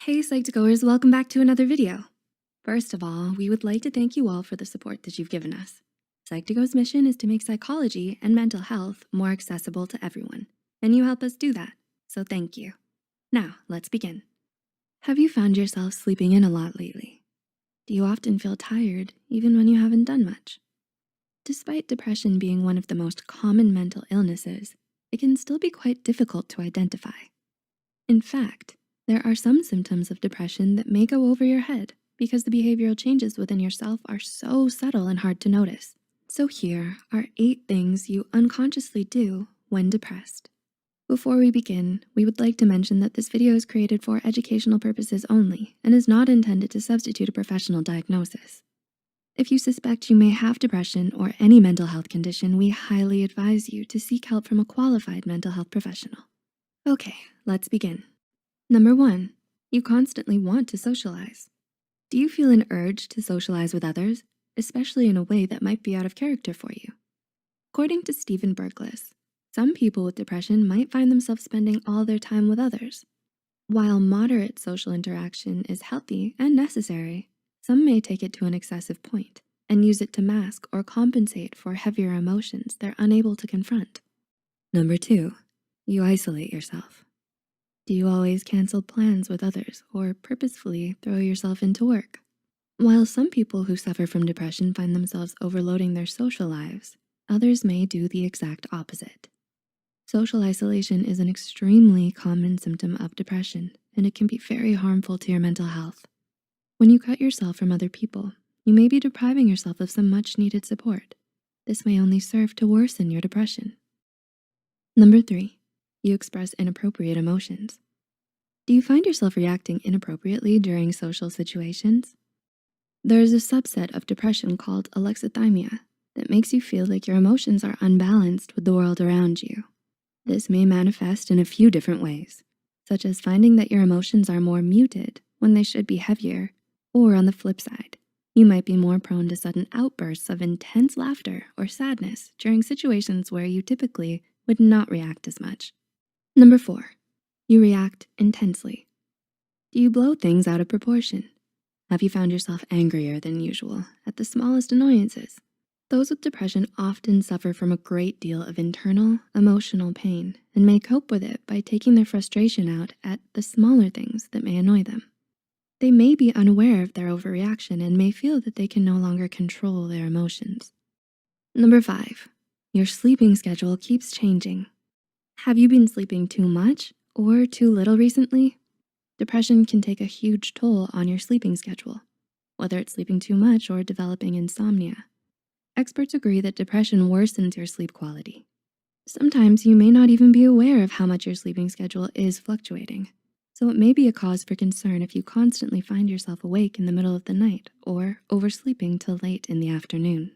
Hey Psych2Goers, welcome back to another video. First of all, we would like to thank you all for the support that you've given us. Psych2Go's mission is to make psychology and mental health more accessible to everyone, and you help us do that, so thank you. Now, let's begin. Have you found yourself sleeping in a lot lately? Do you often feel tired even when you haven't done much? Despite depression being one of the most common mental illnesses, it can still be quite difficult to identify. In fact, there are some symptoms of depression that may go over your head because the behavioral changes within yourself are so subtle and hard to notice. So here are 8 things you unconsciously do when depressed. Before we begin, we would like to mention that this video is created for educational purposes only and is not intended to substitute a professional diagnosis. If you suspect you may have depression or any mental health condition, we highly advise you to seek help from a qualified mental health professional. Okay, let's begin. Number 1, you constantly want to socialize. Do you feel an urge to socialize with others, especially in a way that might be out of character for you? According to Stephen Berklis, some people with depression might find themselves spending all their time with others. While moderate social interaction is healthy and necessary, some may take it to an excessive point and use it to mask or compensate for heavier emotions they're unable to confront. Number 2, you isolate yourself. Do you always cancel plans with others or purposefully throw yourself into work? While some people who suffer from depression find themselves overloading their social lives, others may do the exact opposite. Social isolation is an extremely common symptom of depression, and it can be very harmful to your mental health. When you cut yourself from other people, you may be depriving yourself of some much needed support. This may only serve to worsen your depression. Number 3, you express inappropriate emotions. Do you find yourself reacting inappropriately during social situations? There is a subset of depression called alexithymia that makes you feel like your emotions are unbalanced with the world around you. This may manifest in a few different ways, such as finding that your emotions are more muted when they should be heavier, or on the flip side, you might be more prone to sudden outbursts of intense laughter or sadness during situations where you typically would not react as much. Number 4, you react intensely. Do you blow things out of proportion? Have you found yourself angrier than usual at the smallest annoyances? Those with depression often suffer from a great deal of internal, emotional pain and may cope with it by taking their frustration out at the smaller things that may annoy them. They may be unaware of their overreaction and may feel that they can no longer control their emotions. Number 5, your sleeping schedule keeps changing. Have you been sleeping too much or too little recently? Depression can take a huge toll on your sleeping schedule, whether it's sleeping too much or developing insomnia. Experts agree that depression worsens your sleep quality. Sometimes you may not even be aware of how much your sleeping schedule is fluctuating, so it may be a cause for concern if you constantly find yourself awake in the middle of the night or oversleeping till late in the afternoon.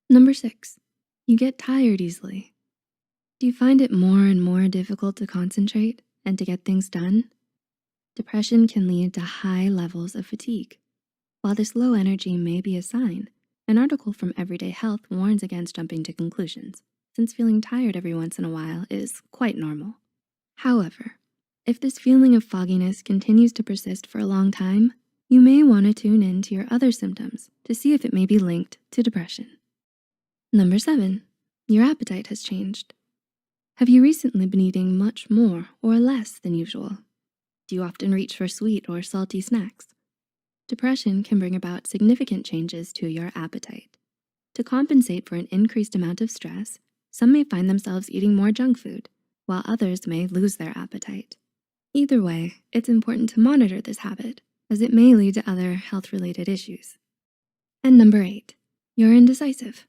Number 6, you get tired easily. Do you find it more and more difficult to concentrate and to get things done? Depression can lead to high levels of fatigue. While this low energy may be a sign, an article from Everyday Health warns against jumping to conclusions, since feeling tired every once in a while is quite normal. However, if this feeling of fogginess continues to persist for a long time, you may want to tune in to your other symptoms to see if it may be linked to depression. Number 7, your appetite has changed. Have you recently been eating much more or less than usual? Do you often reach for sweet or salty snacks? Depression can bring about significant changes to your appetite. To compensate for an increased amount of stress, some may find themselves eating more junk food, while others may lose their appetite. Either way, it's important to monitor this habit, as it may lead to other health-related issues. And number 8, you're indecisive.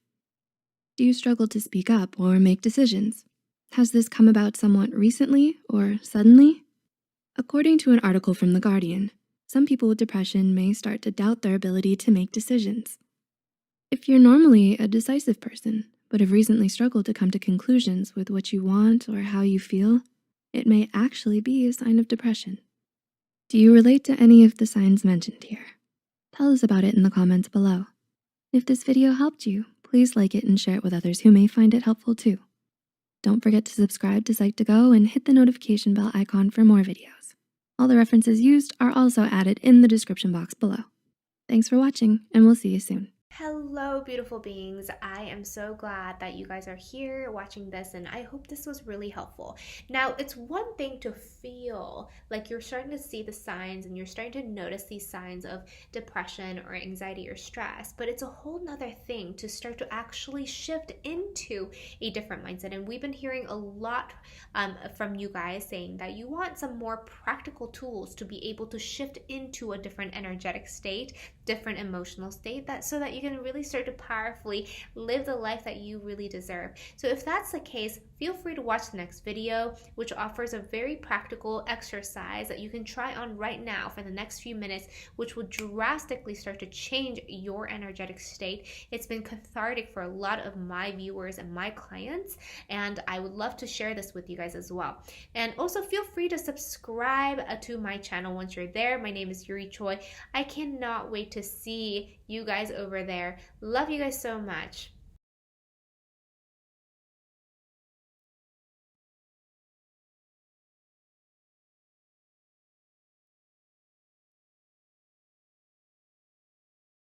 Do you struggle to speak up or make decisions? Has this come about somewhat recently or suddenly? According to an article from The Guardian, some people with depression may start to doubt their ability to make decisions. If you're normally a decisive person, but have recently struggled to come to conclusions with what you want or how you feel, it may actually be a sign of depression. Do you relate to any of the signs mentioned here? Tell us about it in the comments below. If this video helped you, please like it and share it with others who may find it helpful too. Don't forget to subscribe to Psych2Go and hit the notification bell icon for more videos. All the references used are also added in the description box below. Thanks for watching, and we'll see you soon. Hello, beautiful beings. I am so glad that you guys are here watching this, and I hope this was really helpful. Now, it's one thing to feel like you're starting to see the signs and you're starting to notice these signs of depression or anxiety or stress, but it's a whole nother thing to start to actually shift into a different mindset. And we've been hearing a lot from you guys saying that you want some more practical tools to be able to shift into a different energetic state, different emotional state, that so that you can really start to powerfully live the life that you really deserve. So if that's the case, feel free to watch the next video, which offers a very practical exercise that you can try on right now for the next few minutes, which will drastically start to change your energetic state. It's been cathartic for a lot of my viewers and my clients, and I would love to share this with you guys as well. And also feel free to subscribe to my channel once you're there. My name is Yuri Choi. I cannot wait to see you guys over there. Love you guys so much.